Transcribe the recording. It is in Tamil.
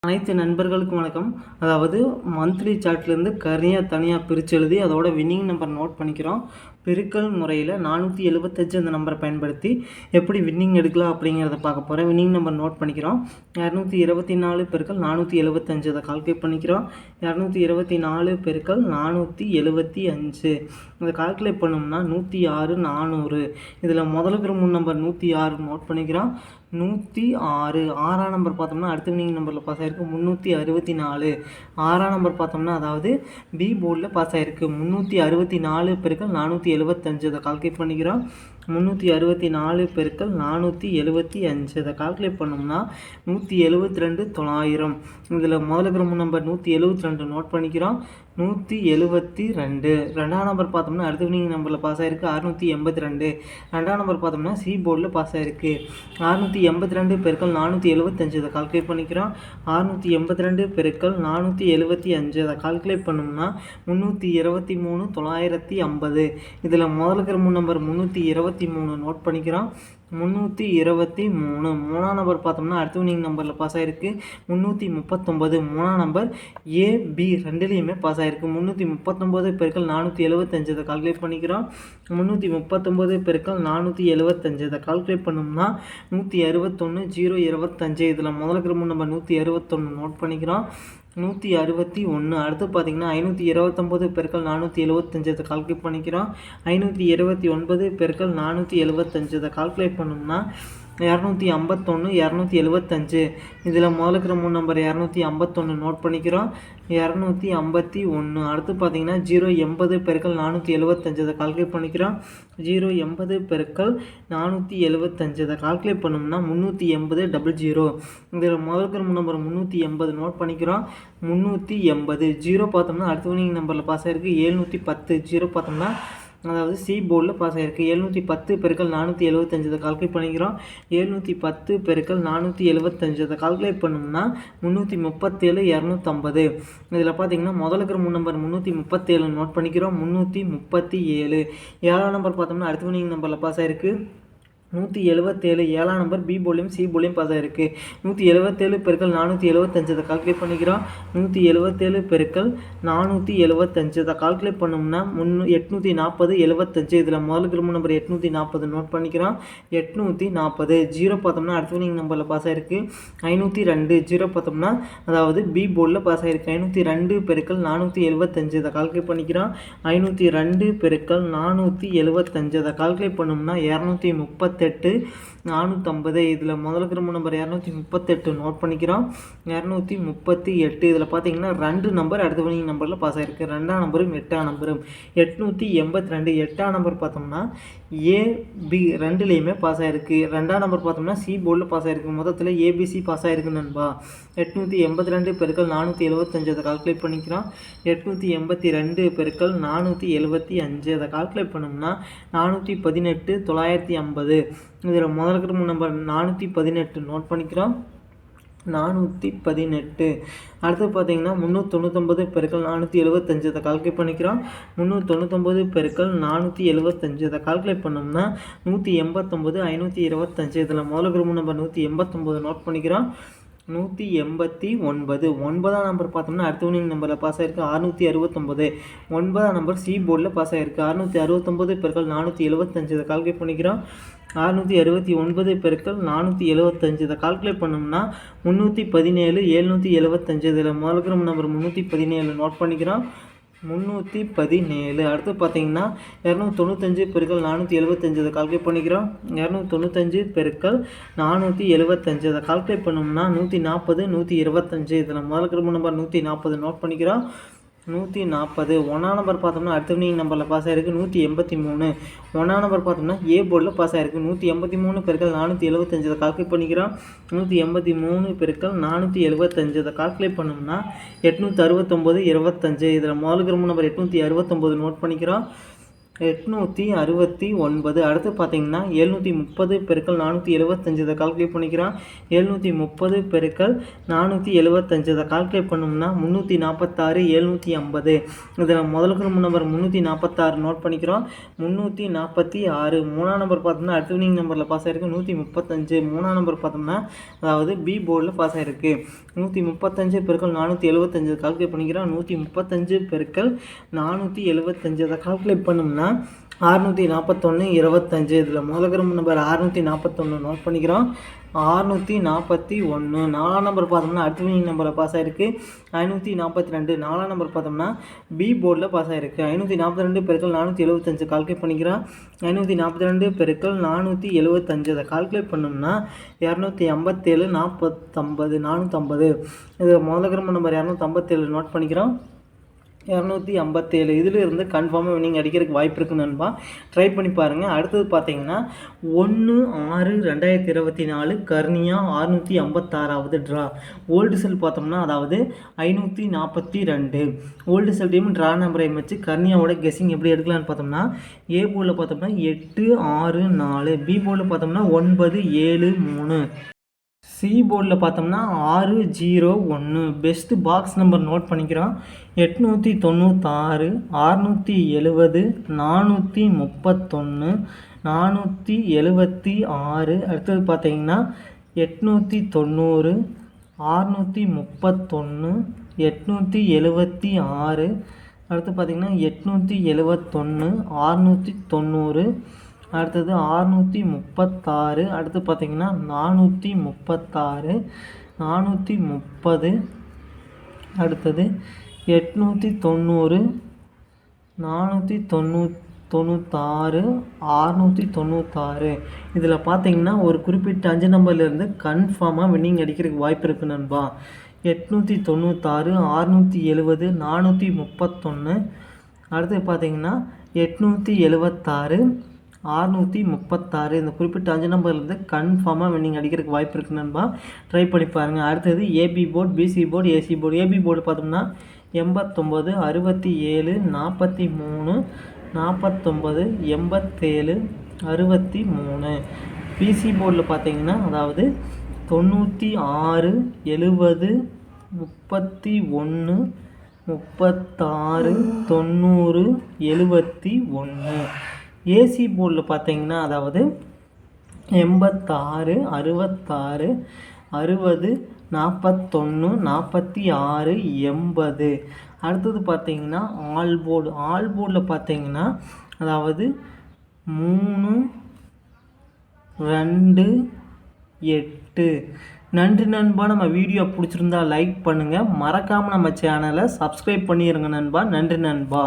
அனைத்து நண்பர்களுக்கும் வணக்கம். அதாவது மந்த்லி சார்ட்லேருந்து தனியாக பிரித்து எழுதி அதோட வின்னிங் நம்பர் நோட் பண்ணிக்கிறோம். பெருக்கல் முறையில் 475 அந்த நம்பரை பயன்படுத்தி எப்படி வின்னிங் எடுக்கலாம் அப்படிங்கிறத பார்க்க போகிறேன். வின்னிங் நம்பர் நோட் பண்ணிக்கிறோம். 224 பெருக்கல் 475 அதை கால்குலேட் பண்ணிக்கிறோம். 224 பெருக்கல் 475 இதை கால்குலேட் பண்ணோம்னா 106 400. இதில் முதலுக்கு 3 நம்பர் 106 நோட் பண்ணிக்கிறோம். 106 ஆறாம் நம்பர் பார்த்தோம்னா அடுத்த வின்னிங் நம்பரில் பாஸ் ஆகிருக்கு 364. ஆறாம் நம்பர் பார்த்தோம்னா அதாவது பி போர்டில் பாஸ் ஆகிருக்கு 364 பெருக்கல் 475 அதை கால்குலேட் பண்ணிக்கிறோம். 364 பெருக்கல் 475 இதை கால்குலேட் பண்ணோம்னா 172 900. இதில் முதலுக்கு 3 நம்பர் 172 நோட் பண்ணிக்கிறோம். 172 ரெண்டாம் நம்பர் பார்த்தோம்னா அடுத்த வின்னிங் நம்பரில் பாஸ் ஆகிருக்கு 682. ரெண்டாம் நம்பர் பார்த்தோம்னா சி போர்டில் பாஸ் ஆகிருக்கு 682 பெருக்கல் 475 இதை கால்குலேட் பண்ணிக்கிறோம். 682 பெருக்கல் 475 அதை கால்குலேட் பண்ணோம்னா 323 950. இதில் முதலுக்கு 3 நம்பர் 323 நோட் பண்ணிக்கிறோம். 323 மூணாம் நம்பர் பார்த்தோம்னா அடுத்த வின்னிங் நம்பரில் பாஸ் ஆகிருக்கு 339. மூணாம் நம்பர் ஏபி ரெண்டுலேயுமே பாஸ் ஆகிருக்கு 339 பெருக்கல் 475 இதை கால்குலேட் பண்ணிக்கிறோம். 339 பெருக்கல் 475 இதை கால்குலேட் பண்ணோம்னா 161 025. இதில் முதலுக்கு 3 நம்பர் 161 நோட் பண்ணிக்கிறோம். 161 அடுத்து பார்த்தீங்கன்னா 529 பெருக்கல் 475 இதை கால்குலேட் பண்ணிக்கிறோம். 529 பெருக்கல் 475 இதை கால்குலேட் பண்ணோம்னா 251 275. இதில் முதலுக்கு 3 நம்பர் 251 நோட் பண்ணிக்கிறோம். 251 அடுத்து பார்த்தீங்கன்னா 080 பெருக்கல் 475 இதை கால்குலேட் பண்ணிக்கிறோம். 080 பெருக்கல் 475 இதை கால்குலேட் பண்ணோம்னா 380 00. இதில் முதலுக்கு 3 நம்பர் 380 நோட் பண்ணிக்கிறோம். 380 0 பார்த்தோம்னா அடுத்த வின்னிங் நம்பரில் பாஸ் ஆகிருக்கு 710. 0 பார்த்தோம்னா அதாவது சி போர்டில் பாஸ் ஆகிருக்கு 710 பெருக்கல் 475 இதை கால்குலேட் பண்ணிக்கிறோம். 710 பெருக்கல் 475 இதை கால்குலேட் பண்ணோம்னா 337 250. இதில் பார்த்தீங்கன்னா முதலுக்கு 3 நம்பர் 337 நோட் பண்ணிக்கிறோம். 337 ஏழாம் நம்பர் பார்த்தோம்னா அடுத்த வின்னிங் நம்பரில் பாஸ் ஆகிருக்கு 177. ஏழாம் நம்பர் பி போர்ட்லையும் சி போர்ட்லையும் பாஸ் ஆகிருக்கு 177 பெருக்கல் 475 இதை கால்குலேட் பண்ணிக்கிறோம். 177 பெருக்கல் 475 இதை கால்குலேட் பண்ணோம்னா 840 75. இதில் முதலுக்கு 3 நம்பர் 840 நோட் பண்ணிக்கிறோம். 840 0 பார்த்தோம்னா அடுத்த வின்னிங் நம்பரில் பாஸ் ஆகிருக்கு 502. 0 பார்த்தோம்னா அதாவது பி போர்டில் பாஸ் ஆகிருக்கு 502 பெருக்கல் 475 இதை கால்குலேட் பண்ணிக்கிறோம். 502 பெருக்கல் 475 இதை கால்குலேட் பண்ணோம்னா 238 450. இதில் முதலுக்கு 3 நம்பர் 238 நோட் பண்ணிக்கிறோம். 238 இதில் பார்த்தீங்கன்னா 2 நம்பர் அடுத்த வின்னிங் நம்பரில் பாஸ் ஆகிருக்கு. ரெண்டாம் நம்பரும் 8ஆம் நம்பரும் 882. 8ஆம் நம்பர் பார்த்தோம்னா ஏபி ரெண்டுலேயுமே பாஸ் ஆகிருக்கு. ரெண்டாம் நம்பர் பார்த்தோம்னா சி போர்டில் பாஸ் ஆகிருக்கு. மொத்தத்தில் ஏபிசி பாஸ் ஆகிருக்கு நண்பா. 882 பெருக்கல் 475 அதை கால்குலேட் பண்ணிக்கிறோம். 882 பெருக்கல் 475 அதை கால்குலேட் பண்ணோம்னா 418 950. இதில் முதலுக்கு 3 நம்பர் 418 நோட் பண்ணிக்கிறோம். 418 அடுத்து பார்த்தீங்கன்னா 399 பெருக்கல் 475 இதை கால்குலேட் பண்ணிக்கிறோம். 399 பெருக்கல் 475 இதை கால்குலேட் பண்ணோம்னா 189 525. இதில் முதலுக்கு 3 நம்பர் 189 நோட் பண்ணிக்கிறோம். 189 ஒன்பதாம் நம்பர் பார்த்தோம்னா அடுத்த வின்னிங் நம்பரில் பாஸ் ஆகிருக்கு 669. ஒன்பதாம் நம்பர் சி போர்டில் பாஸ் ஆகிருக்கு 669 பெருக்கல் 475 இதை கால்குலேட் பண்ணிக்கிறோம். 669 பெருக்கல் 475 இதை கால்குலேட் பண்ணோம்னா 317 775. இதில் முதலுக்கு நம்பர் 317 நோட் பண்ணிக்கிறோம். 317 அடுத்து பார்த்தீங்கன்னா 295 பெருக்கல் 475 இதை கால்குலேட் பண்ணிக்கிறோம். 295 பெருக்கல் 475 இதை கால்குலேட் பண்ணோம்னா 140 125. இதில் முதலுக்கு நம்பர் 140 நோட் பண்ணிக்கிறோம். 140 ஒன்றாம் நம்பர் பார்த்தோம்னா அடுத்த வின்னிங் நம்பரில் பாஸ் ஆகிருக்கு 183. ஒன்றாம் நம்பர் பார்த்தோம்னா ஏ போர்டில் பாஸ் ஆகிருக்கு 183 பெருக்கல் 475 இதை கால்குலேட் பண்ணிக்கிறோம். 183 பெருக்கல் 475 இதை கால்குலேட் பண்ணோம்னா 869 25. இதில் முதலுக்கு நம்பர் 869 நோட் பண்ணிக்கிறோம். 869. அடுத்து பார்த்தீங்கன்னா 730 பெருக்கல் 475 இதை கால்குலேட் பண்ணிக்கிறோம். 730 பெருக்கல் 475 இதை கால்குலேட் பண்ணோம்னா 346 750. இதில் முதலுக்கு நம்பர் 346 நோட் பண்ணிக்கிறோம். 346 மூணாம் நம்பர் பார்த்தோம்னா அடுத்த வினிங் நம்பரில் பாஸ் ஆகிருக்கு 135. மூணாம் நம்பர் பார்த்தோம்னா அதாவது பி போர்டில் பாஸ் ஆகிருக்கு. 135 பெருக்கல் 475 கால்குலேட் பண்ணிக்கிறோம். 135 பெருக்கல் 475 அதை கால்குலேட் பண்ணோம்னா 641 25. இதில் முதல் நம்பர் 641 நோட் பண்ணிக்கிறோம். 641 நாலாம் நம்பர் பார்த்தோம்னா அடுத்த வினிங் நம்பரில் பாஸ் ஆகிருக்கு 542. நாலாம் நம்பர் பார்த்தோம்னா பி போர்டில் பாஸ் ஆகிருக்கு. 542 பெருக்கல் 475 கால்குலேட் பண்ணிக்கிறோம். 542 பெருக்கல் 475 அதை கால்குலேட் பண்ணோம்னா 257 450 450. இது முதல் நம்பர் 257 நோட் பண்ணிக்கிறோம். 257 இதில் இருந்து கன்ஃபார்மாக வினிங் அடிக்கிறதுக்கு வாய்ப்பு இருக்குன்னு நண்பா. ட்ரை பண்ணி பாருங்கள். அடுத்தது பார்த்தீங்கன்னா 1/6/2024 கர்னியா 656வது ட்ரா. ஓல்டு செல் பார்த்தோம்னா அதாவது 542. ஓல்டு செல் டீம் ட்ரா நம்பரை வச்சு கர்னியாவோட கெஸ்ஸிங் எப்படி எடுக்கலான்னு பார்த்தோம்னா ஏ போர்டில் பார்த்தோம்னா 864, பி போர்டில் பார்த்தோம்னா 973, சி போர்டில் பார்த்தோம்னா 601. பெஸ்ட்டு பாக்ஸ் நம்பர் நோட் பண்ணிக்கிறோம். 896, 670, 431, 476. அடுத்தது பார்த்தீங்கன்னா 890, 631, 876. அடுத்து பார்த்தீங்கன்னா 871, 690. அடுத்தது 636. அடுத்து பார்த்தீங்கன்னா 436, 430. அடுத்தது 890, 496, 696. இதில் பார்த்தீங்கன்னா ஒரு குறிப்பிட்ட 5 நம்பர்லேருந்து கன்ஃபார்மாக வின்னிங் அடிக்கிறதுக்கு வாய்ப்பு இருக்குது நண்பா. 896, 670, 431. அடுத்து பார்த்தீங்கன்னா 876, 636. இந்த குறிப்பிட்ட 5 நம்பர்லேருந்து கன்ஃபார்மாக வின்னிங் அடிக்கிறதுக்கு வாய்ப்பு இருக்குது நண்பா. ட்ரை பண்ணி பாருங்கள். அடுத்தது AB board, BC board, AC board. AB board பார்த்தோம்னா 89, 67, 43, 49, 87, 63. பிசி போர்டில் பார்த்தீங்கன்னா அதாவது 96, 70, 31, 36, 90, 71. ஏசி போர்டில் பார்த்தீங்கன்னா அதாவது 86, 66, 60, 41, 46, 80. அடுத்தது பார்த்தீங்கன்னா ஆல் போர்டு. ஆல் போர்டில் பார்த்தீங்கன்னா அதாவது 3, 2, 8. நன்றி நண்பா. நம்ம வீடியோ பிடிச்சிருந்தா லைக் பண்ணுங்கள். மறக்காமல் நம்ம சேனலை சப்ஸ்கிரைப் பண்ணிடுங்க நண்பா. நன்றி நண்பா.